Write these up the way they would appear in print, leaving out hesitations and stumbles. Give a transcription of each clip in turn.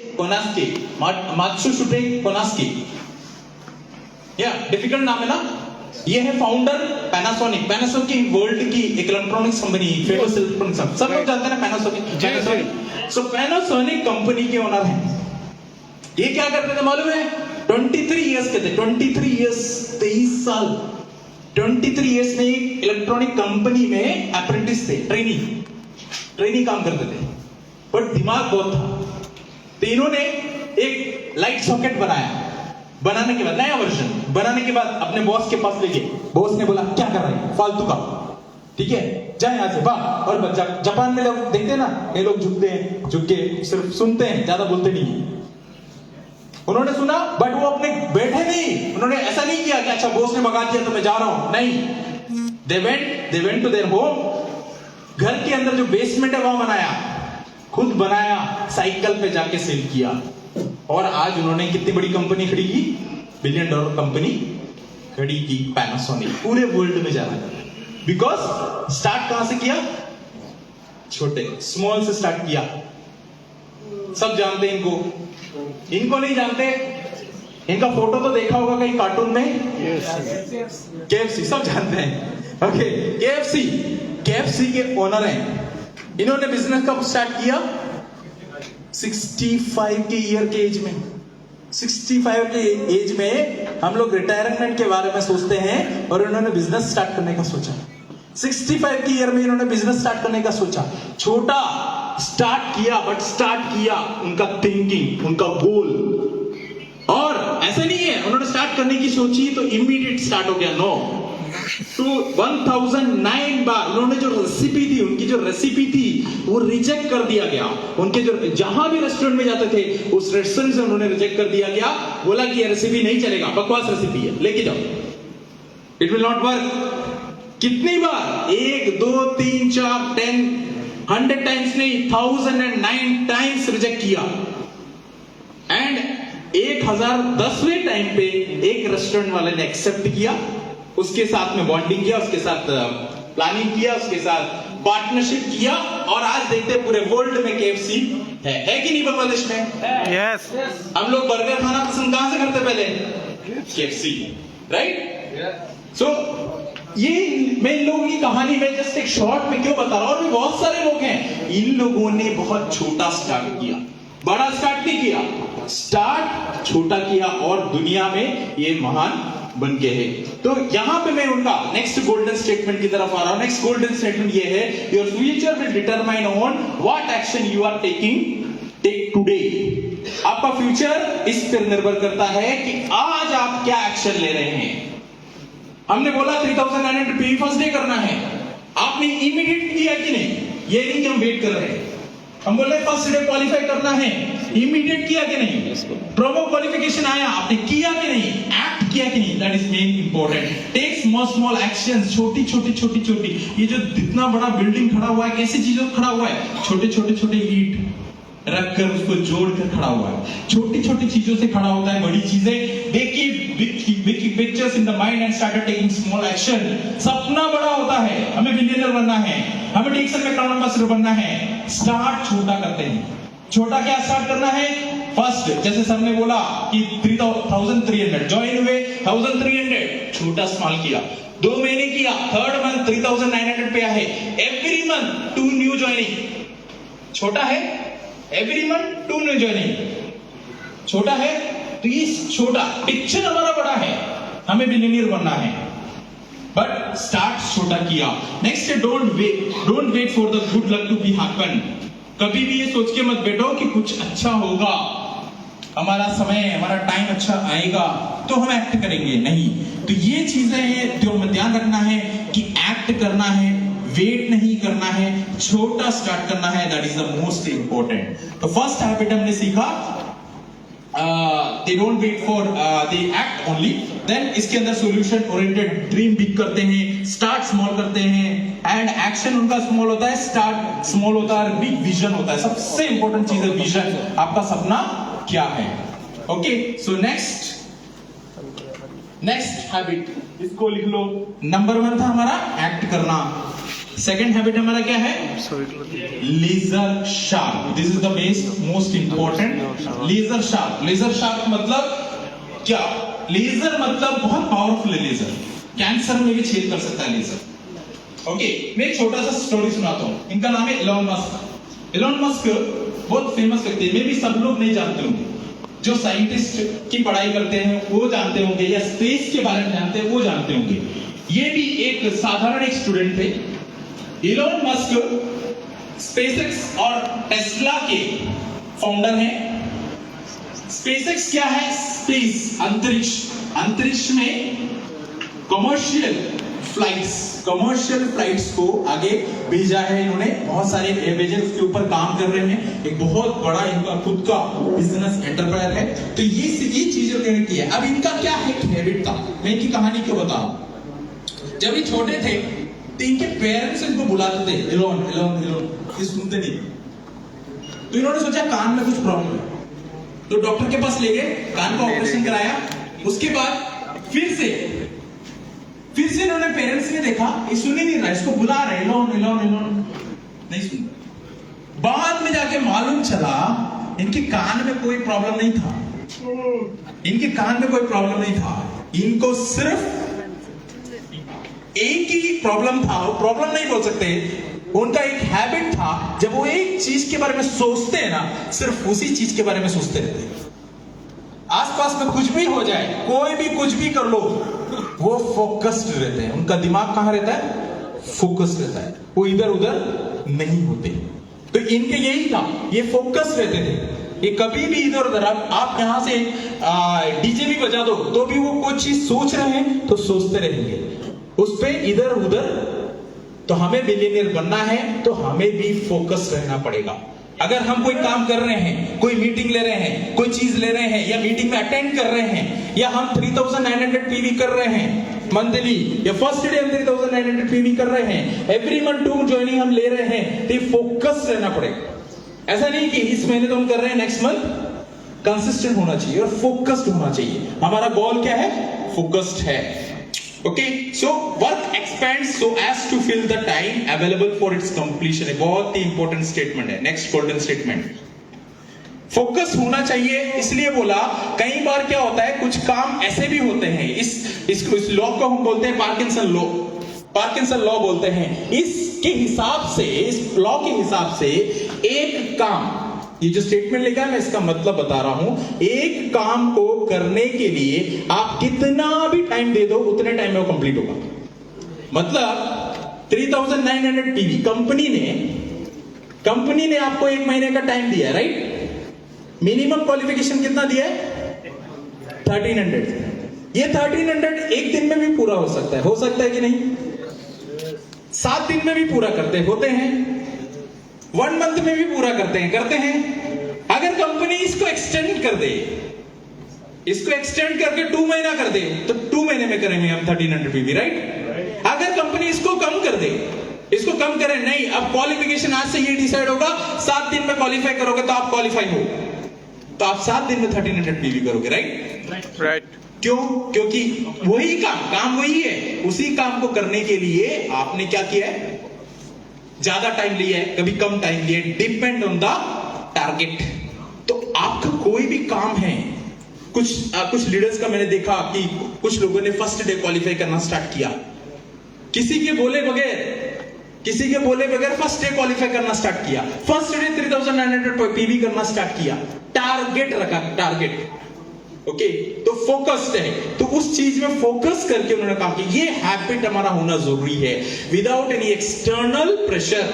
कोनास्की, मात्सुशुटे कोनास्की, या डिफिकल्ट नाम है ना। ये है फाउंडर पैनासोनिक। पैनासोनिक वर्ल्ड की एक इलेक्ट्रॉनिक्स कंपनी, फेमस इलेक्ट्रॉनिक्स, सब लोग जानते हैं ना पैनासोनिक। सो पैनासोनिक कंपनी के ओनर हैं। ये क्या करते थे मालूम है? 23 इयर्स के थे, 23 इयर्स, 23 साल, 23 इयर्स में एक इलेक्ट्रॉनिक कंपनी में अप्रेंटिस थे, ट्रेनी काम करते थे, पर दिमाग बहुत था। तो इन्होंने एक लाइट सॉकेट बनाने के बाद, नया वर्जन बनाने के बाद अपने बॉस के पास ले गए। बॉस ने बोला क्या कर रहे हैं, फालतू का, ठीक है जा यहां से भाग। और जापान में लोग देखते हैं ना, ये लोग झुकते हैं, झुक के सिर्फ सुनते हैं, ज्यादा बोलते नहीं। उन्होंने सुना बट वो अपने बैठे नहीं, उन्होंने ऐसा नहीं किया कि अच्छा बॉस ने भगा दिया तो मैं जा रहा हूं, नहीं। They went to their home. घर के अंदर जो बेसमेंट है वहां बनाया, खुद बनाया, साइकिल पे जाके सेल किया। और आज उन्होंने कितनी बड़ी कंपनी खड़ी की, $1 बिलियन कंपनी खड़ी की, पैनासोनिक, पूरे वर्ल्ड में जाना। बिकॉज स्टार्ट कहां से किया? छोटे, स्मॉल से स्टार्ट किया। सब जानते हैं इनको नहीं जानते? इनका फोटो तो देखा होगा कहीं कार्टून में, KFC, सब जानते हैं। ओके, KFC के ओनर हैं। इन्होंने बिजनेस कब स्टार्ट किया? 65 के ईयर के एज में। 65 के एज में हम लोग रिटायरमेंट के बारे में सोचते हैं, और इन्होंने बिजनेस स्टार्ट करने का सोचा। 65 की ईयर में इन्होंने बिजनेस स्टार्ट करने का सोचा। छोटा स्टार्ट किया, बट स्टार्ट किया उनका थिंकिंग, उनका गोल। और ऐसा नहीं है उन्होंने स्टार्ट करने की सोची तो इमीडिएट स्टार्ट हो गया, नो। तो 1009 बार उन्होंने जो रेसिपी थी, उनकी जो रेसिपी थी वो रिजेक्ट कर दिया गया। उनके जो जहां भी रेस्टोरेंट में जाते थे, उस रेस्टोरेंट से उन्होंने रिजेक्ट कर दिया गया। बोला कि ये रेसिपी नहीं चलेगा, बकवास रेसिपी है, लेके जाओ, इट विल नॉट वर्क। कितनी बार? 1 2 3 4 10 100 टाइम्स नहीं, 1009 टाइम्स रिजेक्ट किया। एंड 1010वें टाइम पे एक रेस्टोरेंट वाले ने एक्सेप्ट किया, उसके साथ में बॉन्डिंग किया, उसके साथ प्लानिंग किया, उसके साथ पार्टनरशिप किया। और आज देखते हैं पूरे वर्ल्ड में KFC है कि नहीं? बांग्लादेश में यस। हम लोग बर्गर खाना पसंद कहां से करते पहले? KFC, right? सो ये मैं इन लोगों की कहानी में जस्ट एक शॉर्ट में क्यों बता रहा हूं, और भी बहुत सारे लोग हैं। इन लोगों ने बहुत छोटा स्टार्ट किया, बड़ा स्टार्ट नहीं किया, स्टार्ट छोटा किया, और दुनिया में ये महान बन के है। तो यहां पे मैं उनका नेक्स्ट गोल्डन स्टेटमेंट की तरफ आ रहा हूं। नेक्स्ट गोल्डन स्टेटमेंट ये है, your future will determine on what action you are take today. आपका फ्यूचर इस पर निर्भर करता है कि आज आप क्या एक्शन ले रहे हैं। हमने बोला 3900 पे फर्स्ट डे करना है, आपने इमीडिएट किया कि नहीं? ये नहीं कि हम वेट कर रहे हैं। हम बोल रहे फर्स्ट डे क्वालिफाई करना है, इमीडिएट किया कि नहीं? प्रोमो क्वालिफिकेशन आया, आपने किया कि नहीं? एक्ट किया कि नहीं? That is main important. Take small actions, छोटी। ये जो इतना बड़ा बिल्डिंग खड़ा हुआ है, कैसी चीजों खड़ा हुआ है? छोटे ईंट रखकर उसको जोड़कर खड़ा हुआ है। छोटी चीजों से खड़ा होता है बड़ी चीजें। Big pictures in the mind and started taking small action। सपना बड़ा होता है, हमें बिलियनर बनना है, हमें डिक्सन में क्राउन एम्बेसडर बनना है। स्टार्ट छोटा करते हैं। छोटा क्या स्टार्ट करना है? फर्स्ट, जैसे सर ने बोला कि 1300 ज्वाइन हुए, 1300 छोटा स्मॉल किया, 2 महीने किया, 3rd मंथ 3900 पे आए, एवरी मंथ 2 न्यू ज्वाइनिंग। छोटा है, एवरी मंथ 2 न्यू ज्वाइनिंग। छोटा है, तो ये छोटा पिक्चर हमारा बड़ा है, हमें बिलियनियर बनना है, बट स्टार्ट छोटा किया। नेक्स्ट है don't wait for the good luck to be happen. कभी भी ये सोच के मत बैठो कि कुछ अच्छा होगा, हमारा समय, हमारा टाइम अच्छा आएगा तो हम एक्ट करेंगे, नहीं। तो ये चीजें हैं जो हमें ध्यान रखना है कि एक्ट करना है, वेट नहीं करना है, छोटा स्टार्ट करना है, that is the most important. तो फर्स्ट हैबिट हमने सीखा, they don't wait for they act only। then इसके अंदर solution oriented, ड्रीम बिग करते हैं, स्टार्ट स्मॉल करते हैं, एंड एक्शन उनका स्मॉल होता है, स्टार्ट स्मॉल होता है, बिग विजन होता है। सबसे इंपॉर्टेंट चीज है विजन, आपका सपना क्या है। ओके, सो नेक्स्ट हैबिट इसको लिख लो। नंबर 1 था हमारा एक्ट करना, सेकंड हैबिट हमारा क्या है? Laser sharp. This is the most important. Laser sharp. Laser sharp मतलब क्या? लेजर मतलब बहुत पावरफुल है. लेजर कैंसर में भी छेद कर सकता है लेजर. ओके, मैं एक छोटा सा स्टोरी सुनाता हूँ. इनका नाम है एलोन मस्क. एलोन मस्क बहुत फेमस व्यक्ति है. मे भी सब लोग नहीं जानते होंगे. जो साइंटिस्ट की पढ़ाई करते हैं वो जानते होंगे, या स्पेस के बारे में जानते हैं वो जानते होंगे. ये भी एक साधारण एक स्टूडेंट थे. एलोन मस्क स्पेसएक्स और टेस्ला के फाउंडर हैं. स्पेसएक्स क्या है? स्पेस, अंतरिक्ष. अंतरिक्ष में कमर्शियल फ्लाइट्स को आगे भेजा है इन्होंने. बहुत सारे भेजे, उसके ऊपर काम कर रहे हैं. एक बहुत बड़ा इनका खुद का बिजनेस एंटरप्राइज है. तो ये चीज उन्होंने की है. अब इनका क्या हैबिट था, मैं इनकी कहानी क्यों बताऊं. जब ये छोटे थे तो इनके पेरेंट्स इनको बुलाते थे, एलोन एलोन एलोन. ये सुनते नहीं. तो इन्होंने सोचा कान में कुछ प्रॉब्लम है, तो डॉक्टर के पास ले गए, कान का ऑपरेशन कराया. उसके बाद फिर से इन्होंने पेरेंट्स ने देखा ये सुन ही नहीं रहा, इसको बुला रहे एलोन एलोन एलोन, नहीं सुन. बाद में जाके मालूम चला इनके कान में कोई प्रॉब्लम नहीं था. इनके कान में कोई प्रॉब्लम नहीं था. इनको सिर्फ एक ही प्रॉब्लम था. वो प्रॉब्लम नहीं बोल सकते, उनका एक हैबिट था. जब वो एक चीज के बारे में सोचते हैं ना, सिर्फ उसी चीज के बारे में सोचते रहते हैं. आसपास में कुछ भी हो जाए, कोई भी कुछ भी कर लो, वो फोकस्ड रहते हैं. उनका दिमाग कहां रहता है? फोकस्ड रहता है. वो इधर उधर नहीं होते. तो इनके यही था, ये फोकस रहते थे. ये कभी भी इधर उधर, आप यहां से डीजे भी बजा दो तो भी वो कुछ चीज सोच रहे हैं तो सोचते रहेंगे उस पे, इधर उधर. तो हमें मिलियनियर बनना है तो हमें भी फोकस रहना पड़ेगा. अगर हम कोई काम कर रहे हैं, कोई मीटिंग ले रहे हैं, कोई चीज ले रहे हैं, या मीटिंग में अटेंड कर रहे हैं, या हम 3900 पीवी कर रहे हैं मंथली, या फर्स्ट डे हम 3900 पीवी कर रहे हैं, एवरी मंथ 2 ज्वाइनिंग हम ले रहे हैं, तो फोकस रहना पड़ेगा. ऐसा नहीं कि इस महीने तो हम कर रहे हैं, नेक्स्ट मंथ कंसिस्टेंट होना चाहिए और फोकस्ड होना चाहिए. हमारा गोल क्या है? फोकस्ड है. Okay, so work expands so as to fill the time available for its completion. बहुत ही इंपॉर्टेंट स्टेटमेंट है. नेक्स्ट गोल्डन स्टेटमेंट, फोकस होना चाहिए. इसलिए बोला, कई बार क्या होता है, कुछ काम ऐसे भी होते हैं, इस लॉ को हम बोलते हैं पार्किंसन लॉ. पार्किंसन लॉ बोलते हैं. इसके हिसाब से, इस लॉ के हिसाब से एक काम, ये जो स्टेटमेंट लिखा है मैं इसका मतलब बता रहा हूं. एक काम को करने के लिए आप कितना भी टाइम दे दो, उतने टाइम में वो कंप्लीट होगा. मतलब 3900 टीवी कंपनी ने आपको एक महीने का टाइम दिया, राइट. मिनिमम क्वालिफिकेशन कितना दिया है? 1300. ये 1300 एक दिन में भी पूरा हो सकता है कि नहीं? 7 दिन में भी पूरा होते हैं. 1 मंथ में भी पूरा करते हैं. अगर कंपनी इसको एक्सटेंड कर दे, इसको एक्सटेंड करके 2 महीना कर दे, तो 2 महीने में करेंगे हम 1300 पीवी, राइट. अगर कंपनी इसको कम कर दे, इसको कम करे, नहीं अब क्वालिफिकेशन आज से ये डिसाइड होगा, 7 दिन में क्वालिफाई करोगे तो आप क्वालिफाई हो, तो आप 7 दिन में 1300 पीवी करोगे, राइट. क्यों? क्योंकि वही काम वही है. उसी काम को करने के लिए आपने क्या किया है? ज्यादा टाइम लिया है, कभी कम टाइम लिया है. Depend on the target. तो आपका कोई भी काम है, कुछ लीडर्स का मैंने देखा कि कुछ लोगों ने फर्स्ट डे क्वालिफाई करना स्टार्ट किया, किसी के बोले बगैर फर्स्ट डे क्वालिफाई करना स्टार्ट किया. फर्स्ट डे 3900 पीवी करना स्टार्ट किया. टारगेट रखा, टारगेट. ओके, तो फोकस्ड है. तो उस चीज में फोकस करके उन्होंने काम किया. ये हैबिट हमारा होना जरूरी है. Without any external pressure,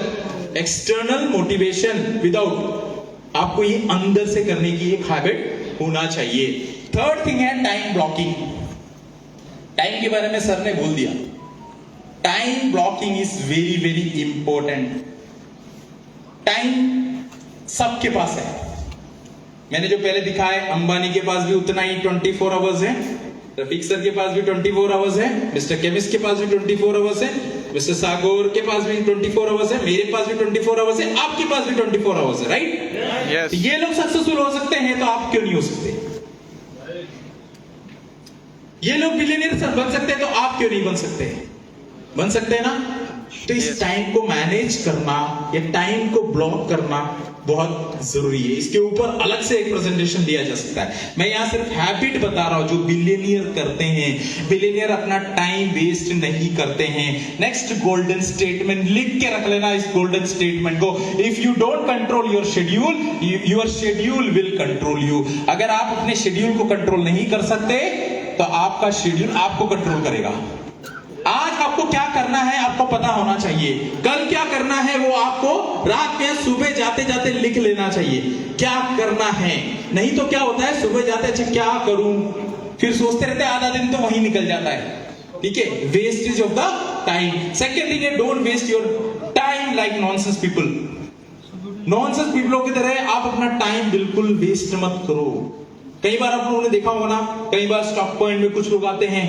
external motivation, without, आपको ये अंदर से करने की एक हैबिट होना चाहिए. थर्ड थिंग है टाइम ब्लॉकिंग. टाइम के बारे में सर ने बोल दिया. Time blocking is very very important. Time सबके पास है. मैंने जो पहले दिखाया, अंबानी के पास भी उतना ही 24 आवर्स है, रफीक सर के पास भी 24 आवर्स है, मिस्टर केमिस्ट के पास भी 24 आवर्स है, मिस्टर सागोर के पास भी 24 आवर्स है, मेरे पास भी 24 आवर्स है, आपके पास भी 24 आवर्स है, राइट. yes. ये लोग सक्सेसफुल हो सकते हैं, तो आप क्यों नहीं हो सकते? ये लोग बिलियनियर बन सकते हैं, तो आप क्यों नहीं बन सकते? बन सकते हैं ना. तो इस टाइम को मैनेज करना या टाइम को ब्लॉक करना बहुत जरूरी है। इसके ऊपर अलग से एक प्रेजेंटेशन दिया जा सकता है। मैं यहाँ सिर्फ हैबिट बता रहा हूं जो बिलियनियर करते हैं। बिलियनियर अपना टाइम वेस्ट नहीं करते हैं। नेक्स्ट गोल्डन स्टेटमेंट लिख के रख लेना इस गोल्डन स्टेटमेंट को, if you don't control your schedule, your schedule will control you. अगर आप अपने शेड्यूल को कंट्रोल नहीं कर सकते तो आपका शेड्यूल आपको कंट्रोल करेगा। आज आपको क्या करना है आपको पता होना चाहिए, कल क्या करना है वो आपको रात में सुबह जाते जाते लिख लेना चाहिए क्या करना है। नहीं तो क्या होता है, सुबह जाते अच्छा क्या करूं, फिर सोचते रहते आधा दिन तो वहीं निकल जाता है। ठीक है, wastage of the time. Second thing है, don't waste your time like nonsense people. Nonsense पीपलों की तरह आप अपना टाइम बिल्कुल वेस्ट मत करो। कई बार आप लोगों ने देखा होगा ना, कई बार स्टॉक पॉइंट में कुछ लोग आते हैं,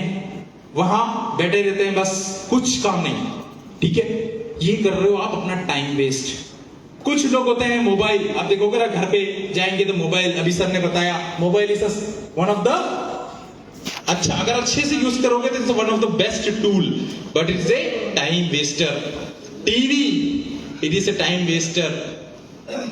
वहां बैठे रहते हैं, बस कुछ काम नहीं। ठीक है, ये कर रहे हो आप अपना टाइम वेस्ट। कुछ लोग होते हैं मोबाइल, आप देखोगे ना घर पे जाएंगे तो मोबाइल, अभी सर ने बताया mobile is one of the, अच्छा अगर अच्छे से यूज करोगे तो it's one of the best tool, but it's a time Wester. TV it is A time Wester,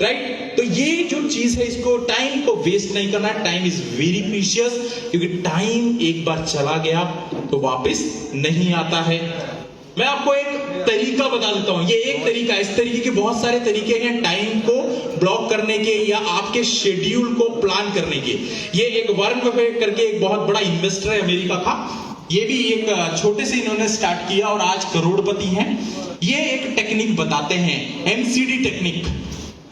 right. तो ये जो चीज है, इसको टाइम को वेस्ट नहीं करना। टाइम इज वेरी प्रीशियस, क्योंकि टाइम एक बार चला गया तो वापस नहीं आता है। मैं आपको एक तरीका बता देता हूं, ये एक तरीका, इस तरीके के बहुत सारे तरीके हैं टाइम को ब्लॉक करने के या आपके शेड्यूल को प्लान करने के। ये एक वॉरेन बफेट करके एक बहुत बड़ा इन्वेस्टर है अमेरिका का, ये भी एक छोटे से इन्होंने स्टार्ट किया और आज करोड़पति हैं। ये एक टेक्निक बताते हैं, एमसीडी टेक्निक।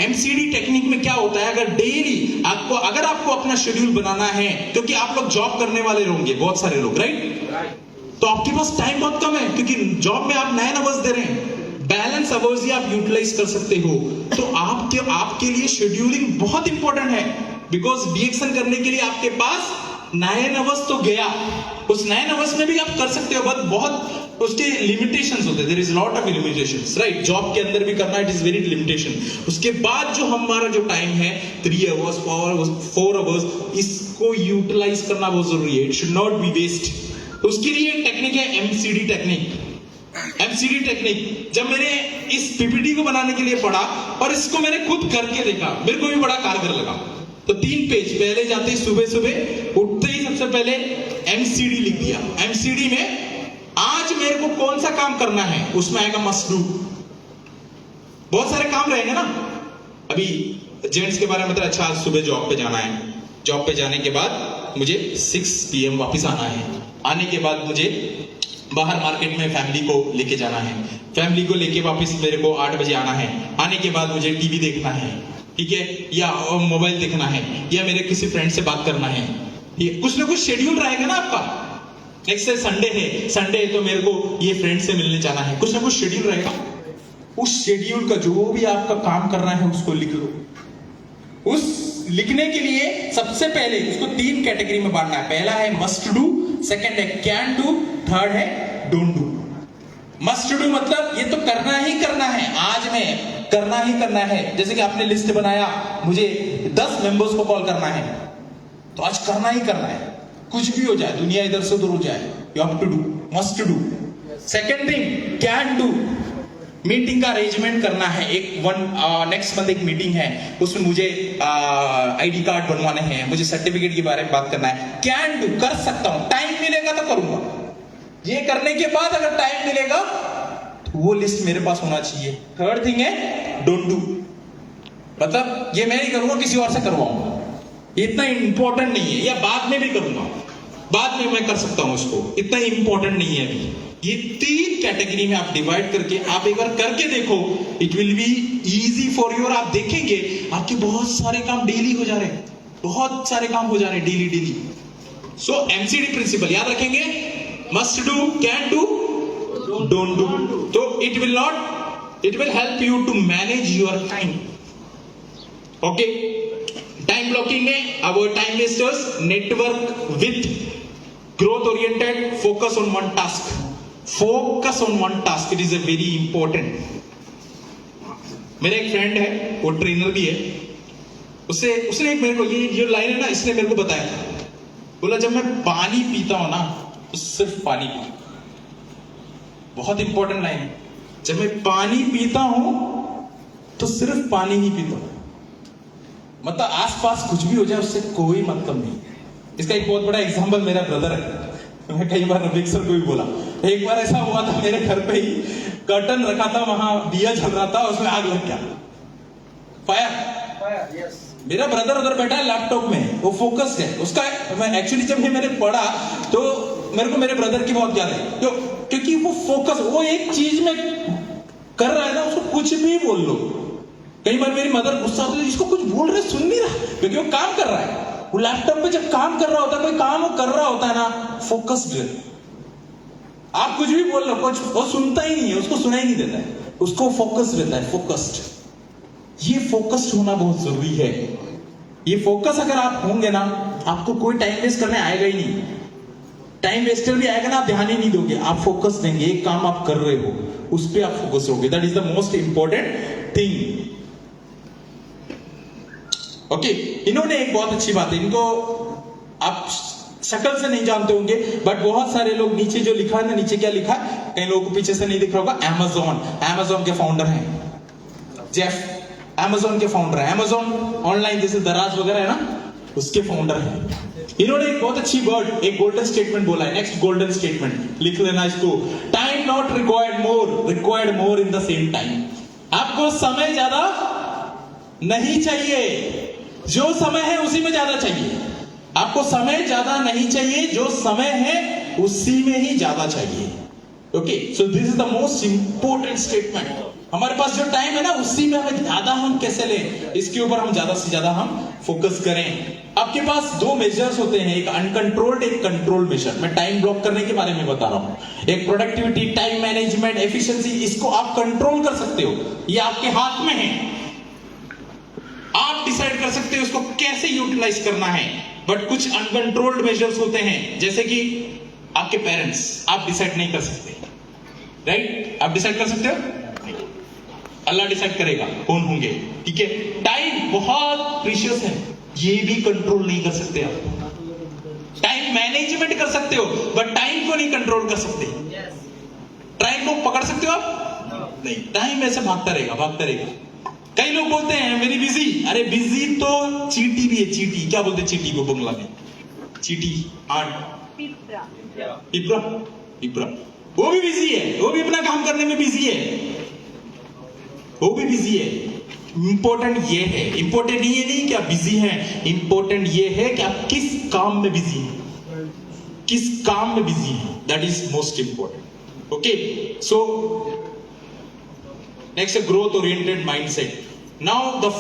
एमसीडी टेक्निक में क्या होता है, अगर डेली आपको, अगर आपको अपना शेड्यूल बनाना है, क्योंकि आप लोग जॉब करने वाले होंगे बहुत सारे लोग, राइट, तो आपके पास टाइम बहुत कम है, क्योंकि जॉब में आप 9 आवर्स दे रहे हैं, बैलेंस आवर्स ही आप यूटिलाइज कर सकते हो। तो आपके लिए शेड्यूलिंग बहुत इंपॉर्टेंट है, बिकॉज डिएक्शन करने के लिए आपके पास 9 आवर्स तो गया, उस 9 आवर्स में भी आप कर सकते हो, बट बहुत उसके लिमिटेशंस होते हैं, there is lot of limitations, right. Job के अंदर भी करना, इट इज वेरी लिमिटेशन। उसके बाद जो हमारा जो टाइम है 3 आवर्स 4 आवर्स, इसको यूटिलाइज करना बहुत जरूरी है, it should not be waste. उसके लिए एक टेक्निक है एमसीडी टेक्निक। एमसीडी टेक्निक जब मैंने इस पीपीटी को बनाने के लिए पढ़ा और इसको मैंने खुद करके देखा, मेरे को भी बड़ा कारगर लगा। तो 3 पेज पहले जाते ही सुबह उठते ही सबसे पहले एमसीडी लिख दिया। एमसीडी में आज मेरे को कौन सा काम करना है, उसमें आएगा मस्ट डू। बहुत सारे काम रहेंगे ना, अभी जेंट्स के बारे में बताया, अच्छा आज सुबह जॉब पे जाना है, जॉब पे जाने के बाद मुझे 6 PM वापस आना है, आने के बाद मुझे बाहर मार्केट में फैमिली को लेके जाना है, फैमिली को लेके वापस मेरे को 8 बजे आना है, आने के बाद मुझे टीवी देखना है, ठीक है, या मोबाइल देखना है, या मेरे किसी फ्रेंड से बात करना है। ये कुछ ना कुछ शेड्यूल रहेगा ना आपका। नेक्स्ट संडे है, संडे है तो मेरे को ये फ्रेंड से मिलने जाना है, कुछ ना कुछ शेड्यूल रहेगा। उस शेड्यूल का जो भी आपका काम करना है उसको लिख लो। उस लिखने के लिए सबसे पहले उसको 3 कैटेगरी में बांटना है। पहला है मस्ट डू, सेकंड है कैन डू, थर्ड है डोंट डू। मस्ट डू मतलब ये तो करना ही करना है, आज में करना ही करना है। जैसे कि आपने लिस्ट बनाया, मुझे 10 मेंबर्स को कॉल करना है, तो आज करना ही करना है, कुछ भी हो जाए, दुनिया इधर से उधर हो जाए, you have to do, must do. Second thing can do, meeting का अरेंजमेंट करना है। नेक्स्ट मंथ एक मीटिंग है, उसमें मुझे आईडी कार्ड बनवाने हैं, मुझे सर्टिफिकेट के बारे में बात करना है। कैन डू, कर सकता हूं, टाइम मिलेगा तो करूंगा। ये करने के बाद अगर टाइम मिलेगा तो वो लिस्ट मेरे पास होना चाहिए। थर्ड थिंग है डोंट डू, मतलब ये मैं नहीं करूंगा, किसी और से करवाऊंगा, इतना इंपॉर्टेंट नहीं है, या बाद में भी करूंगा, बाद में मैं कर सकता हूं उसको, इतना इंपॉर्टेंट नहीं है अभी। ये 3 कैटेगरी में आप डिवाइड करके आप एक बार करके देखो, it will be easy for you. और आप देखेंगे आपके बहुत सारे काम डेली हो जा रहे हैं, बहुत सारे काम हो जा रहे हैं डेली। सो एमसीडी प्रिंसिपल याद रखेंगे, must do, can do, don't do. तो it will help you to manage your time. Okay, time blocking में avoid time wasters, network with growth oriented, focus on one task. Focus on one task, it is a very important. मेरा एक friend है, वो trainer भी है, उसने एक मेरे को ये लाइन है ना, इसने मेरे को बताया था, बोला जब मैं पानी पीता हूं ना तो सिर्फ पानी पी। बहुत इंपॉर्टेंट लाइन है। जब मैं पानी पीता हूं तो सिर्फ पानी ही पीता हूं, मतलब आसपास कुछ भी हो जाए उससे कोई मतलब नहीं। इसका एक बहुत बड़ा एग्जांपल मेरा ब्रदर है। मैं कई बार रफीक सर को भी बोला, एक बार ऐसा हुआ था मेरे घर पे ही कर्टन रखा था, वहां दिया जल रहा था, उसमें आग लग गया, फायर। यस। मेरा ब्रदर उधर बैठा है लैपटॉप में, वो फोकस्ड है उसका। मैं एक्चुअली जब ये मैंने पढ़ा तो मेरे को मेरे ब्रदर की बहुत याद है, क्योंकि वो फोकस, वो एक चीज में कर रहा है ना, उसको कुछ भी बोल लो। कई बार मेरी मदर गुस्सा होती है, इसको कुछ बोल रहे सुन नहीं रहा, क्योंकि वो काम कर रहा है। वो लैपटॉप पे जब काम कर रहा होता है, कोई काम वो कर रहा होता है ना, फोकस्ड है। आप कुछ भी बोल लो, कुछ वो सुनता ही नहीं है, उसको सुनाई नहीं देता है, उसको फोकस्ड रहता है, फोकस्ड। ये फोकस्ड होना बहुत जरूरी है। ये फोकस अगर आप होंगे ना, आपको कोई टाइम वेस्ट करने आएगा ही नहीं। टाइम वेस्टर भी आएगा ना, आप ध्यान ही नहीं दोगे, आप फोकस देंगे। एक काम आप कर रहे हो, उस पर आप फोकस होगे। That is the most important thing. Okay, इन्होंने एक बहुत अच्छी बात है, इनको आप शक्ल से नहीं जानते होंगे, बट बहुत सारे लोग नीचे जो लिखा है ना, नीचे क्या लिखा है, कई लोगों को पीछे से नहीं दिख रहा होगा, Amazon के फाउंडर हैं जेफ। Amazon के फाउंडर है, Amazon ऑनलाइन जैसे दराज वगैरह है ना, उसके फाउंडर हैं। इन्होंने एक बहुत अच्छी वर्ड, एक गोल्डन स्टेटमेंट बोला है। नेक्स्ट गोल्डन स्टेटमेंट लिख लेना इसको, time not required more in the same time. आपको समय ज्यादा नहीं चाहिए, जो समय है उसी में ज्यादा चाहिए। आपको समय ज्यादा नहीं चाहिए, जो समय है उसी में ही ज्यादा चाहिए। Okay, so this is the most important statement. हमारे पास जो टाइम है ना, उसी में हमें ज्यादा हम कैसे लें, इसके ऊपर हम ज्यादा से ज्यादा हम फोकस करें। आपके पास दो मेजर्स होते हैं, एक अनकंट्रोल्ड, एक कंट्रोल्ड मेजर। मैं टाइम ब्लॉक करने के बारे में बता रहा हूं। एक प्रोडक्टिविटी, टाइम मैनेजमेंट, एफिशिएंसी, इसको आप कंट्रोल कर सकते हो, ये आपके हाथ में है। आप डिसाइड कर सकते हो इसको कैसे यूटिलाइज करना है। बट कुछ अनकंट्रोल्ड मेजर्स होते हैं, जैसे कि आपके पेरेंट्स, आप डिसाइड नहीं कर सकते, राइट? आप डिसाइड कर सकते हो? अल्लाह डिसाइड करेगा कौन होंगे, ठीक है? टाइम बहुत प्रीशियस है, ये भी कंट्रोल नहीं कर सकते आप। टाइम मैनेजमेंट कर सकते हो, बट टाइम को नहीं कंट्रोल कर सकते। टाइम को पकड़ सकते हो आप? नहीं, टाइम ऐसे भागता रहेगा। कई लोग बोलते हैं वेरी बिजी। अरे बिजी तो चीटी भी है, चीटी। क्या बोलते हैं चीटी को बंगला में? चीटी, पिपरा। वो भी बिजी है, वो भी अपना काम करने में बिजी है, वो भी बिजी है। इंपॉर्टेंट ये है, इंपॉर्टेंट ये नहीं कि आप बिजी हैं, इंपॉर्टेंट ये है कि आप किस काम में बिजी हैं, किस काम में बिजी हैं। That is most important. Okay, so next growth oriented mindset. Now the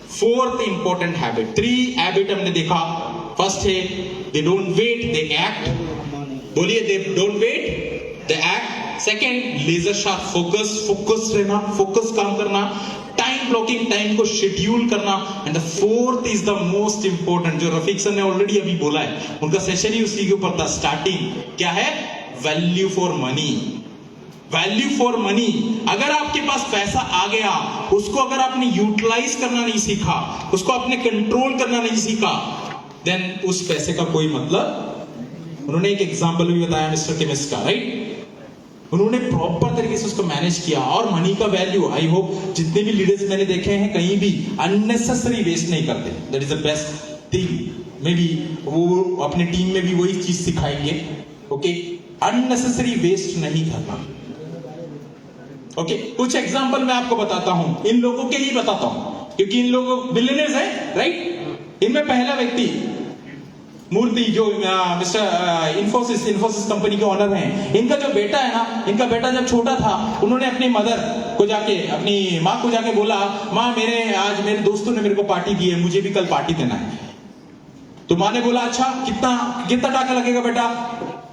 fourth important habit. 3 habit हमने देखा। फर्स्ट है they don't wait, they act. बोलिए, they don't wait, they act. Second, laser sharp focus रहना, focus काम करना। Time blocking, time को schedule करना। And the fourth is the most important, जो रफीक सर ने ऑलरेडी अभी बोला है, उनका सेशन ही उसी के ऊपर था स्टार्टिंग। क्या है? Value for money. Value for money. अगर आपके पास पैसा आ गया, उसको अगर आपने यूटिलाइज करना नहीं सीखा, उसको आपने कंट्रोल करना नहीं सीखा, देन उस पैसे का कोई मतलब। उन्होंने एक एग्जांपल भी बताया मिस्टर केमिस्ट का, राइट? उन्होंने प्रॉपर तरीके से उसको मैनेज किया। और मनी का वैल्यू, आई होप जितने भी लीडर्स मैंने देखे हैं, कहीं भी अननेसेसरी वेस्ट नहीं करते। That is the best thing. May be वो अपने टीम में भी वही चीज सिखाएंगे। ओके, अननेसेसरी वेस्ट नहीं करना। ओके, कुछ एग्जांपल मैं आपको बताता हूं, इन लोगों के ही बताता हूं, क्योंकि इन लोगों बिलियनर्स हैं, राइट? इनमें पहला व्यक्ति मूर्ति, जो मिस्टर इन्फोसिस कंपनी के ऑनर हैं। इनका जो बेटा है ना, इनका बेटा जब छोटा था, उन्होंने अपनी मदर को जाके, अपनी माँ को जाके बोला, माँ आज मेरे दोस्तों ने मेरे को पार्टी दी है, मुझे भी कल पार्टी देना है। तो माँ ने बोला, अच्छा कितना टाका लगेगा बेटा?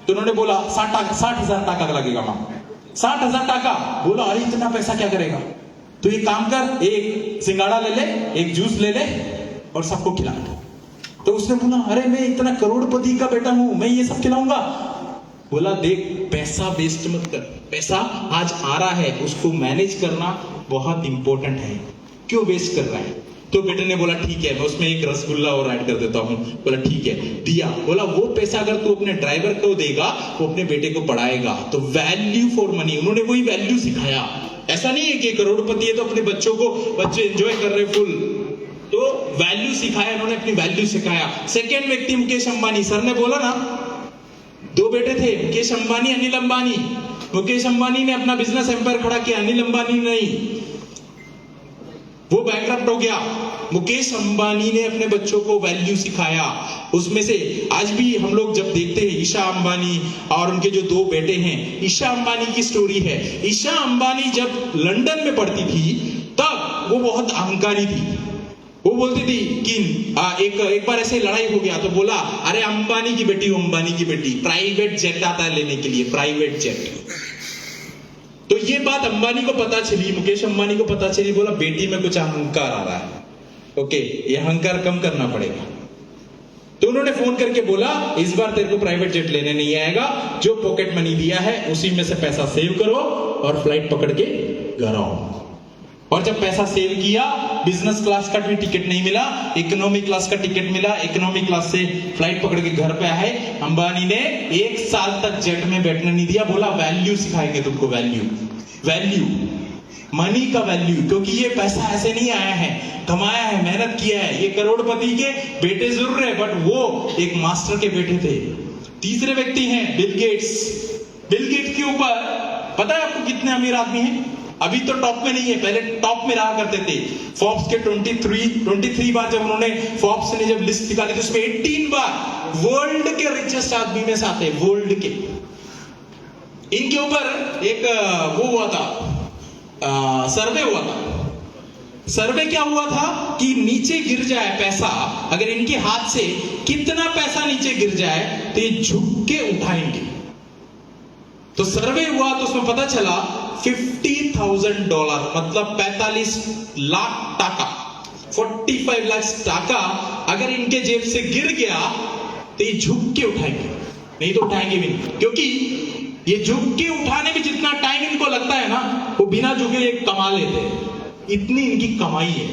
तो उन्होंने बोला 60,000 टाका लगेगा माँ। 60,000 टाका। बोला, अरे इतना पैसा क्या करेगा? तो ये काम कर, एक सिंगाड़ा ले ले, एक जूस ले ले और सबको खिला दो। तो उसने बोला, अरे मैं इतना करोड़पति का बेटा हूं, मैं ये सब खिलाऊंगा? बोला, देख, पैसा वेस्ट मत कर। पैसा आज आ रहा है, उसको मैनेज करना बहुत इंपॉर्टेंट है। क्यों वेस्ट कर रहा है? तो बेटे ने बोला ठीक है, मैं उसमें एक रसगुल्ला और ऐड कर देता हूं। बोला ठीक है, दिया। बोला वो पैसा अगर तू अपने ड्राइवर को देगा वो अपने बेटे को पढ़ाएगा। तो वैल्यू फॉर मनी, उन्होंने वही वैल्यू सिखाया। ऐसा नहीं है कि करोड़पति है तो अपने बच्चों को बच्चे एंजॉय कर रहे फुल, तो वैल्यू सिखाया उन्होंने, अपनी वैल्यू सिखाया। सेकेंड व्यक्ति मुकेश अंबानी, सर ने बोला ना 2 बेटे थे, मुकेश अंबानी, अनिल अंबानी। मुकेश अंबानी ने अपना बिजनेस एम्पायर खड़ा किया, अनिल अंबानी नहीं, वो बैंकरप्ट हो गया। मुकेश अंबानी ने अपने बच्चों को वैल्यू सिखाया। उसमें से आज भी हम लोग जब देखते हैं ईशा अंबानी और उनके जो 2 बेटे हैं, ईशा अंबानी की स्टोरी है। ईशा अंबानी जब लंदन में पढ़ती थी तब वो बहुत अहंकारी थी। वो बोलती थी कि एक बार ऐसे लड़ाई हो गया तो बोला, अरे अंबानी की बेटी हो, अंबानी की बेटी, प्राइवेट जेट आता है लेने के लिए, प्राइवेट जेट। तो ये बात अंबानी को पता चली, मुकेश अंबानी को पता चली। बोला बेटी में कुछ अहंकार आ रहा है, ओके, ये अहंकार कम करना पड़ेगा। तो उन्होंने फोन करके बोला इस बार तेरे को प्राइवेट जेट लेने नहीं आएगा, जो पॉकेट मनी दिया है उसी में से पैसा सेव करो और फ्लाइट पकड़ के घर आओ। और जब पैसा सेव किया, बिजनेस क्लास का भी टिकट नहीं मिला, इकोनॉमी क्लास का टिकट मिला, इकोनॉमी क्लास से फ्लाइट पकड़ के घर पे आए। अंबानी ने 1 साल तक जेट में बैठने नहीं दिया। बोला वैल्यू सिखाएंगे तुमको, वैल्यू, वैल्यू, मनी का वैल्यू, क्योंकि ये पैसा ऐसे नहीं आया है, कमाया है, मेहनत किया है। ये करोड़पति के बेटे जरूर है बट वो एक मास्टर के बेटे थे। तीसरे व्यक्ति हैं बिल गेट्स। बिल गेट्स के ऊपर पता है आपको कितने अमीर आदमी हैं? अभी तो टॉप में नहीं है, पहले टॉप में रहा करते थे। फोर्ब्स के 23 बार जब उन्होंने, फोर्ब्स ने जब लिस्ट निकाली तो उसमें 18 बार वर्ल्ड के रिचेस्ट आदमी में से आते हैं, वर्ल्ड के। इनके ऊपर एक वो हुआ था, सर्वे हुआ था। सर्वे क्या हुआ था कि नीचे गिर जाए पैसा, अगर इनके हाथ से कितना पैसा नीचे गिर जाए तो ये झुक के उठाएंगे। तो सर्वे हुआ तो उसमें पता चला $50,000 मतलब 45 लाख टाका, 45 लाख टाका अगर इनके जेब से गिर गया तो ये झुक के उठाएंगे, नहीं तो उठाएंगे भी नहीं। क्योंकि ये झुक के उठाने में जितना टाइम इनको लगता है ना, वो बिना झुके ये कमा लेते हैं। इतनी इनकी कमाई है,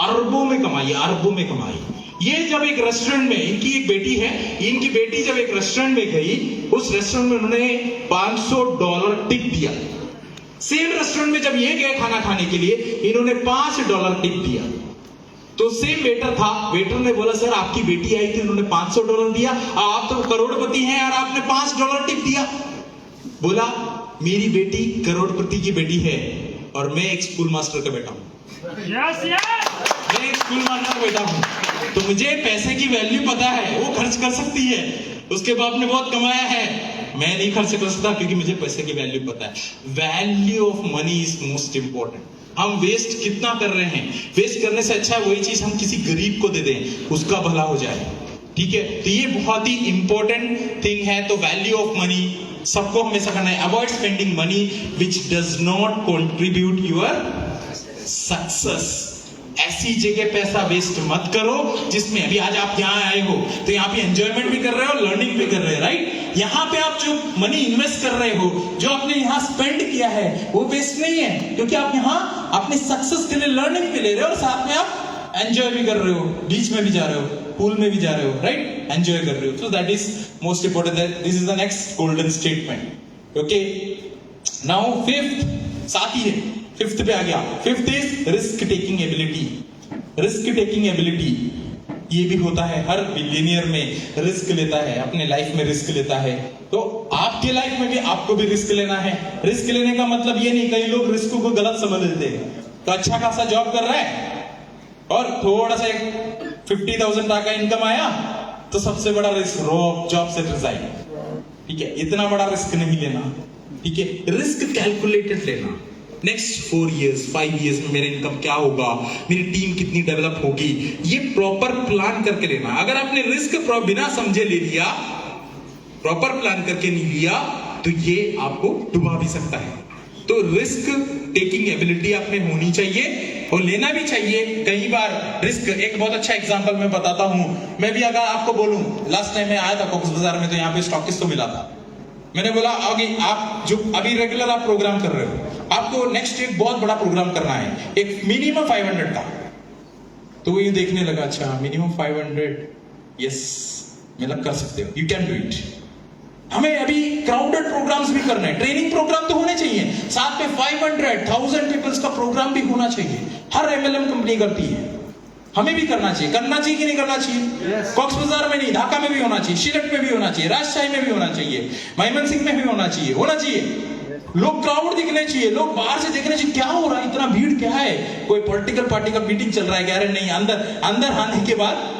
अरबों में कमाई, अरबों में कमाई। ये जब एक रेस्टोरेंट में, इनकी एक बेटी है, इनकी बेटी जब एक रेस्टोरेंट में गई, उस रेस्टोरेंट में उन्होंने $500 टिप दिया। सेम रेस्टोरेंट में जब ये गए खाना खाने के लिए, इन्होंने $5 टिप दिया। तो सेम वेटर था, वेटर ने बोला सर आपकी बेटी आई थी, उन्होंने $500 दिया, आप तो करोड़पति हैं और आपने $5 टिप दिया। बोला मेरी बेटी करोड़पति की बेटी है और मैं एक स्कूल मास्टर का बेटा हूं। मैं एक स्कूल मास्टर का बेटा हूं, तो मुझे पैसे की वैल्यू पता है। वो खर्च कर सकती है, उसके बाप ने बहुत कमाया है, मैं नहीं खर्च कर सकता क्योंकि मुझे पैसे की वैल्यू पता है। Value of money is most important. हम वेस्ट कितना कर रहे हैं? वेस्ट करने से अच्छा है वही चीज हम किसी गरीब को दे दें, उसका भला हो जाए। ठीक है, तो ये बहुत ही इंपॉर्टेंट थिंग है। तो वैल्यू ऑफ मनी सबको हमेशा करना है। Avoid spending money which does not contribute your success. ऐसी जगह पैसा वेस्ट मत करो जिसमें, अभी आज आप यहाँ आए हो तो यहाँ पे एंजॉयमेंट भी कर रहे हो, लर्निंग भी कर रहे हो, राइट? यहाँ पे आप जो मनी इन्वेस्ट कर रहे हो, जो आपने यहाँ स्पेंड किया है, वो वेस्ट नहीं है, क्योंकि आप यहाँ अपने सक्सेस के लिए लर्निंग भी ले रहे हो और साथ में आप एंजॉय भी कर रहे हो, बीच में भी जा रहे हो, पूल में भी जा रहे हो, राइट? एंजॉय कर रहे हो। So that is most important. This is the next golden statement. Okay, now fifth साथ ही है, फिफ्थ पे आ गया। Fifth is risk taking ability. Risk taking ability ये भी होता है, हर बिलियनियर में रिस्क लेता है, अपने लाइफ में रिस्क लेता है। तो आपके लाइफ में भी आपको भी रिस्क लेना है। रिस्क लेने का मतलब ये नहीं, कई लोग रिस्क को गलत समझ लेते हैं। तो अच्छा खासा जॉब कर रहा है और थोड़ा सा 50,000 टाका इनकम आया तो सबसे बड़ा रिस्क जॉब से रिजाइन। ठीक है, इतना बड़ा रिस्क नहीं लेना। ठीक है, रिस्क कैलकुलेटेड लेना। नेक्स्ट 4 इयर्स 5 इयर्स में मेरा इनकम क्या होगा, मेरी टीम कितनी डेवलप होगी, ये प्रॉपर प्लान करके लेना। अगर आपने रिस्क बिना समझे ले लिया, प्रॉपर प्लान करके नहीं लिया, तो ये आपको डुबा भी सकता है। तो रिस्क टेकिंग एबिलिटी आप में होनी चाहिए और लेना भी चाहिए। कई बार रिस्क, एक बहुत अच्छा एग्जांपल मैं बताता हूं। मैं भी अगर आपको बोलूं, लास्ट टाइम मैं आया था कॉक्स बाजार में, तो यहाँ पे स्टॉकिस्ट को मिला था। मैंने बोला आगे आप जो अभी रेगुलर आप प्रोग्राम कर रहे हो, आपको नेक्स्ट एक बहुत बड़ा प्रोग्राम करना है, एक मिनिमम 500 का। तो वो ये देखने लगा, अच्छा मिनिमम 500, यस मतलब कर सकते हो, यू कैन डू इट। हमें अभी क्राउडेड प्रोग्राम्स भी करने हैं, ट्रेनिंग प्रोग्राम तो होने चाहिए, साथ में 500,000 पीपल्स का प्रोग्राम भी होना चाहिए। हर एमएलएम कंपनी करती है, हमें भी करना चाहिए कि नहीं करना चाहिए? कॉक्स बाजार में नहीं, ढाका में भी होना चाहिए, शिलट में भी होना चाहिए, राजशाही में भी होना चाहिए, मयमनसिंह में भी होना चाहिए। लोग क्राउड दिखने चाहिए, लोग बाहर से देखने चाहिए क्या हो रहा है, इतना भीड़ क्या है, कोई पॉलिटिकल पार्टी का मीटिंग चल रहा है, कह रहे नहीं, अंदर आने के बाद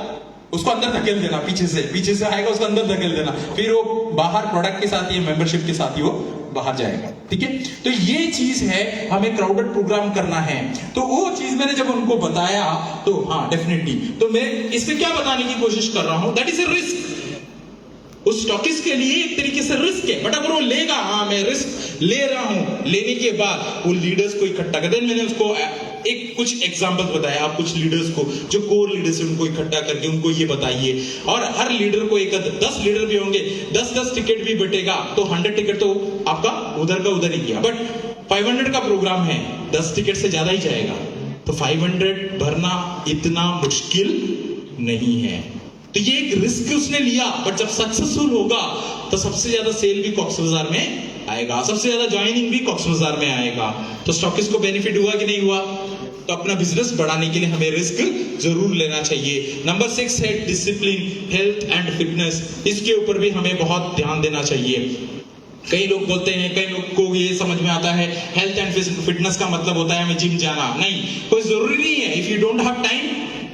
उसको अंदर धकेल देना, पीछे से आएगा उसको अंदर धकेल देना, फिर वो बाहर प्रोडक्ट के साथ ही मेंबरशिप के साथ ही वो बाहर जाएगा। ठीक है, तो ये चीज है, हमें क्राउडेड प्रोग्राम करना है। तो वो चीज मैंने जब उनको बताया तो हाँ डेफिनेटली, तो मैं इससे क्या बताने की कोशिश कर रहा हूं, दैट इज ए रिस्क। उस स्टॉकिस्ट के लिए एक तरीके से रिस्क है, बट अगर वो लेगा, हाँ मैं रिस्क ले रहा हूं, लेने के बाद वो लीडर्स को इकट्ठा कर, मैंने उसको एक कुछ एग्जांपल बताया, आप कुछ लीडर्स को जो कोर लीडर्स है उनको इकट्ठा करके उनको ये बताइए, और हर लीडर को 10 लीडर भी होंगे, 10 टिकट भी बटेगा, तो 100 टिकट तो आपका उधर का उधर ही गया। बट 500 का प्रोग्राम है, 10 टिकट से ज्यादा ही जाएगा, तो 500 भरना इतना मुश्किल नहीं है। तो ये एक रिस्क उसने लिया, बट जब सक्सेसफुल होगा तो सबसे ज्यादा सेल भी कॉक्स बाजार में आएगा, सबसे ज्यादा ज्वाइनिंग भी कॉक्स बाजार में आएगा। तो स्टॉकिस्ट को बेनिफिट हुआ कि नहीं हुआ? तो अपना बिजनेस बढ़ाने के लिए हमें रिस्क जरूर लेना चाहिए। नंबर 6 है डिसिप्लिन, हेल्थ एंड फिटनेस। इसके ऊपर भी हमें बहुत ध्यान देना चाहिए। कई लोग बोलते हैं, कई लोग को ये समझ में आता है हेल्थ एंड फिटनेस का मतलब होता है हमें जिम जाना। नहीं, कोई जरूरी नहीं है। If you don't have time,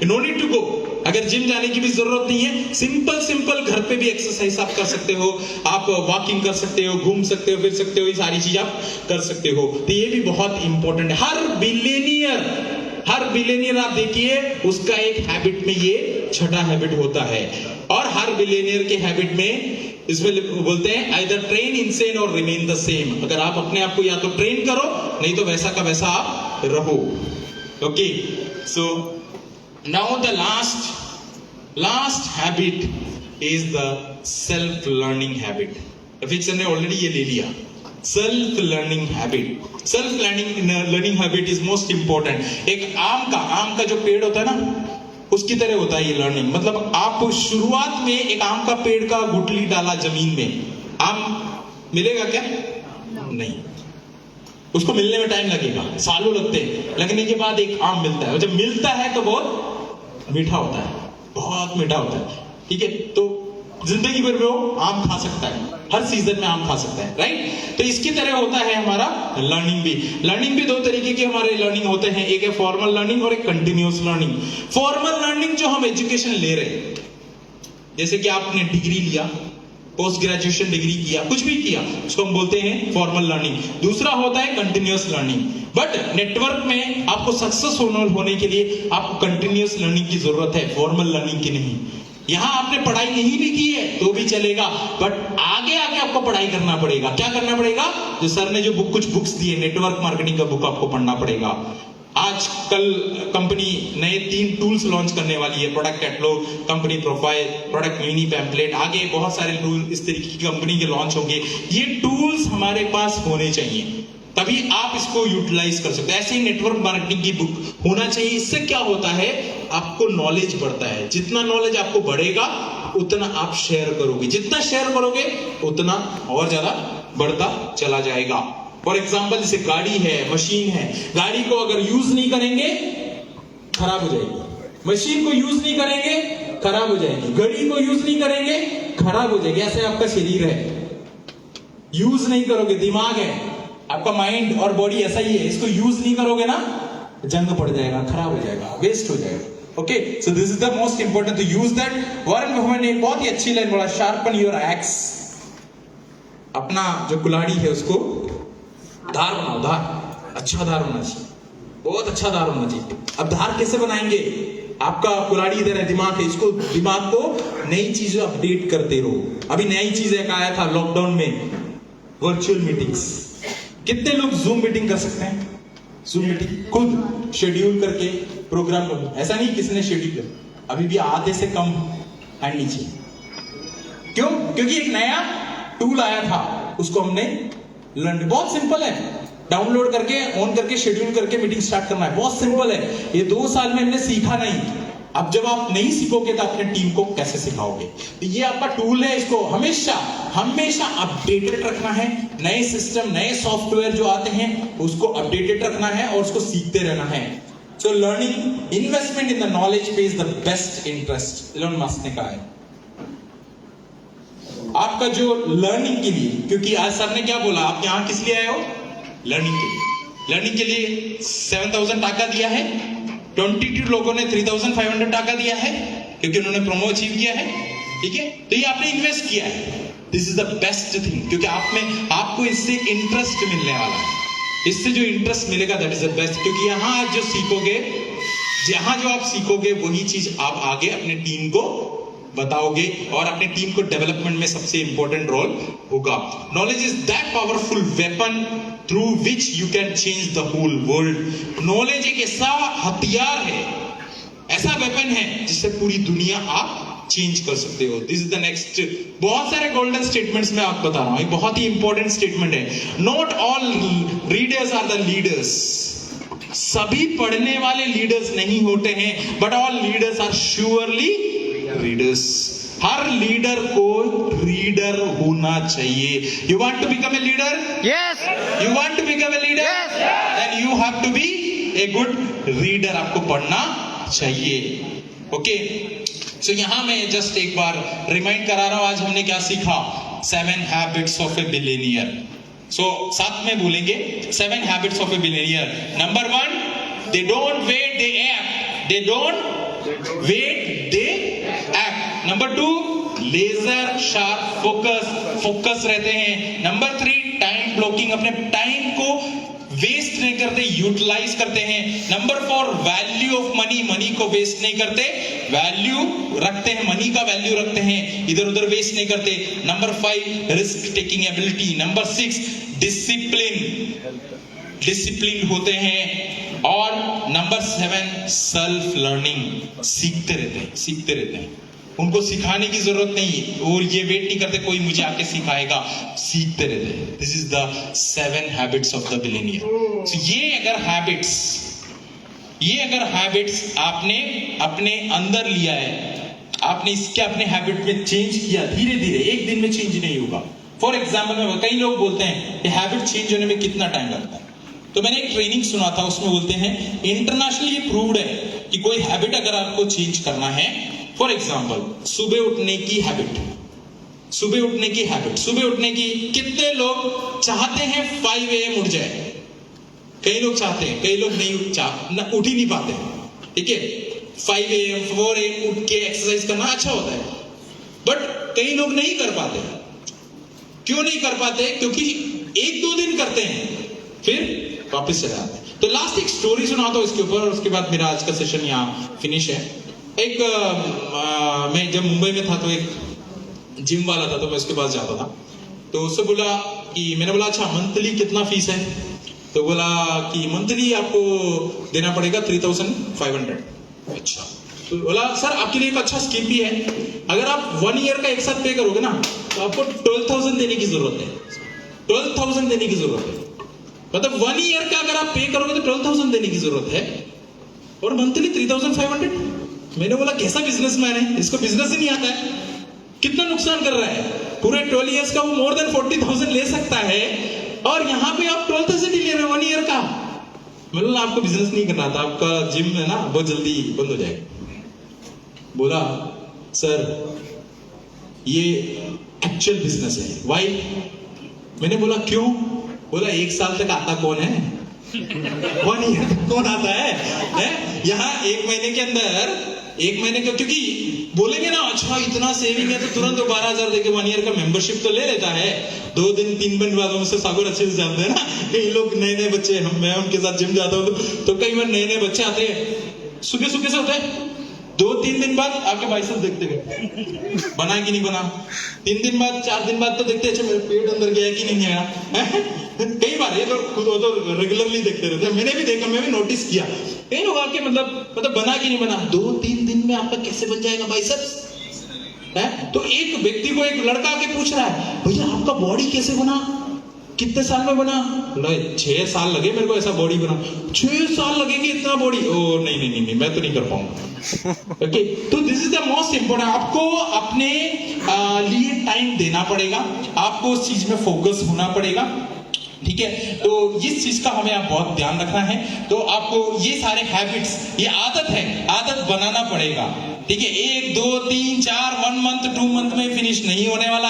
you no need to go. अगर जिम जाने की भी जरूरत नहीं है, सिंपल घर पे भी एक्सरसाइज आप कर सकते हो, आप वॉकिंग कर सकते हो, घूम सकते हो, फिर सकते हो, ये सारी चीज आप कर सकते हो। तो ये भी बहुत इंपॉर्टेंट है। हर बिलियनियर आप देखिए, उसका एक हैबिट में ये छठा हैबिट होता है, और हर बिलियनियर के हैबिट में इसमें बोलते हैं आइदर ट्रेन इनसेन और रिमेन द सेम। अगर आप अपने आप को या तो ट्रेन करो, नहीं तो वैसा का वैसा आप रहो। Okay, so now the last habit is the self learning habit. Rafiq sir ने ऑलरेडी ये ले लिया। Self learning habit is most important. एक आम का जो पेड़ होता है ना, उसकी तरह होता है ये लर्निंग। मतलब आप शुरुआत में एक आम का पेड़ का गुठली डाला जमीन में, आम मिलेगा क्या? नहीं, उसको मिलने में टाइम लगेगा, सालों लगते हैं। लगने के बाद एक आम मिलता है, और जब मिलता है तो बहुत मीठा होता है, बहुत मीठा होता है। ठीक है, तो जिंदगी भर में वो आम खा सकता है, हर सीजन में आम खा सकता है, राइट? तो इसकी तरह होता है हमारा लर्निंग भी दो तरीके के हमारे लर्निंग होते हैं, एक है फॉर्मल लर्निंग और एक कंटिन्यूअस लर्निंग। फॉर्मल लर्निंग जो हम एजुकेशन ले रहे हैं, जैसे कि आपने डिग्री लिया, पोस्ट ग्रेजुएशन डिग्री किया, कुछ भी किया, उसको हम बोलते हैं फॉर्मल लर्निंग। दूसरा होता है कंटिन्यूअस लर्निंग। बट नेटवर्क में आपको सक्सेस होने के लिए आपको कंटिन्यूअस लर्निंग की जरूरत है, फॉर्मल लर्निंग की नहीं। यहां आपने पढ़ाई नहीं भी की है तो भी चलेगा, बट आगे आपको पढ़ाई करना पड़ेगा। क्या करना पड़ेगा? जो सर ने जो कुछ बुक्स दिए, नेटवर्क मार्केटिंग का बुक आपको पढ़ना पड़ेगा। आज कल कंपनी नए 3 टूल्स लॉन्च करने वाली है, product catalogue, company profile, product mini pamphlet, आगे बहुत सारे टूल इस तरीके की कंपनी के लॉन्च होंगे। ये टूल्स हमारे पास होने चाहिए, तभी आप इसको यूटिलाइज कर सकते हैं। ऐसे ही नेटवर्क मार्केटिंग की बुक होना चाहिए। इससे क्या होता है, आपको नॉलेज बढ़ता है। जितना नॉलेज आपको बढ़ेगा उतना आप शेयर करोगे, जितना शेयर करोगे उतना और ज्यादा बढ़ता चला जाएगा। फॉर एग्जाम्पल, जैसे गाड़ी है, मशीन है, गाड़ी को अगर यूज नहीं करेंगे खराब हो जाएगी, मशीन को यूज नहीं करेंगे खराब हो जाएगी, घड़ी को यूज नहीं करेंगे खराब हो जाएगी। ऐसे आपका शरीर है, यूज नहीं करोगे, दिमाग है आपका, माइंड और बॉडी ऐसा ही है, इसको यूज नहीं करोगे ना, जंग पड़ जाएगा, खराब हो जाएगा, वेस्ट हो जाएगा। Okay, so this is the most important, to use that. Warren Buffett ने एक बहुत ही अच्छी लाइन बोला, शार्पन योर एक्स। अपना जो कुल्हाड़ी है उसको धार बनाओ, धार, अच्छा धार होना चाहिए, बहुत अच्छा धार होना चाहिए। अब धार कैसे बनाएंगे? आपका कुल्हाड़ी इधर है, दिमाग है, इसको दिमाग को नई चीजें अपडेट करते रहो। अभी नई चीज एक आया था लॉकडाउन में, वर्चुअल मीटिंग्स। कितने लोग जूम मीटिंग कर सकते हैं? जूम मीटिंग खुद शेड्यूल करके प्रोग्राम कर, ऐसा नहीं किसी ने शेड्यूल किया। अभी भी आधे से कम हैंड नीचे। क्यों? क्योंकि एक नया टूल आया था, उसको हमने लर्न। बहुत सिंपल है, डाउनलोड करके ऑन करके शेड्यूल करके मीटिंग स्टार्ट करना है, बहुत सिंपल है। ये 2 साल में हमने सीखा नहीं, अब जब आप नहीं सीखोगे तो अपने टीम को कैसे सिखाओगे? तो ये आपका टूल है, इसको हमेशा हमेशा अपडेटेड रखना है। नए सिस्टम, नए सॉफ्टवेयर जो आते हैं उसको अपडेटेड रखना है और उसको सीखते रहना है। So learning, investment in the knowledge page the best interest, Elon Musk ने कहा है। आपका जो लर्निंग के लिए, क्योंकि आज सर ने क्या बोला, आप यहां किस लिए आए हो? लर्निंग के लिए। लर्निंग के लिए 7,000 टाका दिया है, 22 लोगों ने 3,500 टाका दिया है क्योंकि उन्होंने प्रोमो अचीव किया है। ठीक है, तो ये आपने इन्वेस्ट किया है। This is the best thing, क्योंकि आपको इससे इंटरेस्ट मिलने वाला है। इससे जो इंटरेस्ट मिलेगा दैट इज द बेस्ट, क्योंकि यहां जो सीखोगे, जहां जो आप सीखोगे वही चीज आप आगे अपने टीम को बताओगे और अपने टीम को डेवलपमेंट में सबसे इंपॉर्टेंट रोल होगा। Knowledge is that powerful weapon through which you can change the whole world. Knowledge एक ऐसा हथियार है, ऐसा वेपन है जिससे पूरी दुनिया आप चेंज कर सकते हो। This is the next. बहुत सारे गोल्डन स्टेटमेंट्स मैं आपको बता रहा हूं, एक बहुत ही इंपॉर्टेंट स्टेटमेंट है। Not all readers are the leaders. सभी पढ़ने वाले लीडर्स नहीं होते हैं, but all leaders are surely readers. हर लीडर को रीडर होना चाहिए। You want to become a leader? Yes. You want to become a leader? Yes. Then you have to be a good reader. आपको पढ़ना चाहिए। ओके, सो यहां मैं just एक बार रिमाइंड करा रहा हूं, आज हमने क्या सीखा? 7 habits of a billionaire. So साथ में बोलेंगे 7 habits of a billionaire. Number 1, they don't wait, they act. They don't wait, they act. Number 2, laser sharp focus रहते हैं। नंबर 3, टाइम ब्लॉकिंग, अपने टाइम को वेस्ट नहीं करते, यूटिलाइज करते हैं। Number 4, value of money, money को वेस्ट नहीं करते, वैल्यू रखते हैं, मनी का वैल्यू रखते हैं, इधर उधर वेस्ट नहीं करते। Number 5, risk taking ability. Number 6, discipline होते हैं। और नंबर 7, सेल्फ लर्निंग, सीखते रहते हैं। उनको सिखाने की जरूरत नहीं और ये वेट नहीं करते कोई मुझे आके सिखाएगा, सीखते रहते हैं। This is the 7 habits of the billionaire. So, ये अगर हैबिट्स आपने अपने अंदर लिया है, आपने इसके अपने हैबिट में चेंज किया, धीरे धीरे, एक दिन में चेंज नहीं होगा। फॉर एग्जाम्पल में कई लोग बोलते हैं कि हैबिट चेंज होने में कितना टाइम लगता है। तो मैंने एक ट्रेनिंग सुना था, उसमें बोलते हैं इंटरनेशनली प्रूव्ड है कि कोई हैबिट अगर आपको चेंज करना है, फॉर एग्जाम्पल सुबह उठने की हैबिट, सुबह उठने की कितने लोग चाहते हैं 5 AM उठ जाए? कई लोग चाहते हैं, कई लोग नहीं उठ ही नहीं पाते। ठीक है, 5 AM 4 AM उठ के एक्सरसाइज करना अच्छा होता है, बट कई लोग नहीं कर पाते। क्यों नहीं कर पाते? क्योंकि 1-2 दिन करते हैं फिर वापस चले आते हैं। तो लास्ट एक स्टोरी सुनाता हूं इसके ऊपर और उसके बाद मेरा आज का सेशन यहाँ फिनिश है। एक मैं जब मुंबई में था तो एक जिम वाला था, तो मैं उसके पास जाता था। तो उससे बोला कि, मैंने बोला अच्छा मंथली कितना फीस है? तो बोला कि मंथली आपको देना पड़ेगा 3,500। अच्छा, तो बोला सर आपके लिए एक अच्छा स्कीम भी है, अगर आप 1 ईयर का एक साथ पे करोगे ना तो आपको 12,000 देने की जरूरत है। 12,000 देने की जरूरत है, मतलब 1 ईयर का अगर आप पे करोगे तो 12,000 देने की जरूरत है और मंथली 3,500। मैंने बोला कैसा बिजनेसमैन है, इसको बिजनेस ही नहीं आता है, कितना नुकसान कर रहा है। पूरे 12 इयर्स का वो मोर देन 40,000 ले सकता है और यहाँ पे आप 12,000 ही ले रहे हो 1 ईयर का। मतलब आपको बिजनेस नहीं करना था, आपका जिम है ना बहुत जल्दी बंद हो जाएगा। बोला सर ये एक्चुअल बिजनेस है। वाई? मैंने बोला क्यों? बोला 1 साल तक आता कौन है? 1 ईयर तक कौन आता है? यहाँ 1 महीने के अंदर, 1 महीने का, क्योंकि बोलेंगे ना अच्छा इतना सेविंग है तो तुरंत 12,000 देके 1 ईयर का मेंबरशिप तो ले लेता है। 2 दिन 3 दिन बाद हमसे सागर अच्छे से जानते हैं ना, कई लोग नए बच्चे, मैं उनके साथ जिम जाता हूँ तो कई बार नए बच्चे आते हैं, सुबह से होते हैं, 2-3 दिन बाद आपके बाइसेप्स देखते गए बना कि नहीं बना, 3 दिन बाद 4 दिन बाद तो देखते अच्छा मेरा पेट अंदर गया कि नहीं गया। कई बार ये तो खुद तो रेगुलरली देखते रहते हैं, मैंने भी देखा, मैं भी नोटिस किया। कई लोग आके मतलब बना कि नहीं बना, 2-3 दिन में आपका कैसे बन जाएगा बाइसेप्स? तो एक व्यक्ति को एक लड़का आके पूछ रहा है भैया आपका बॉडी कैसे बना? कितने साल में बना? 6 साल लगे मेरे को ऐसा बॉडी बना। 6 साल लगेंगे इतना बॉडी? ओ नहीं, मैं तो नहीं कर पाऊंगा। ओके, तो this is the most important. आपको अपने लिए टाइम देना पड़ेगा, आपको उस चीज में फोकस होना पड़ेगा, ठीक है। तो इस चीज का हमें आप बहुत ध्यान रखना है। तो आपको ये सारे हैबिट्स, ये आदत है, आदत बनाना पड़ेगा, ठीक है। 1 2 3 4 1 मंथ 2 मंथ में फिनिश नहीं होने वाला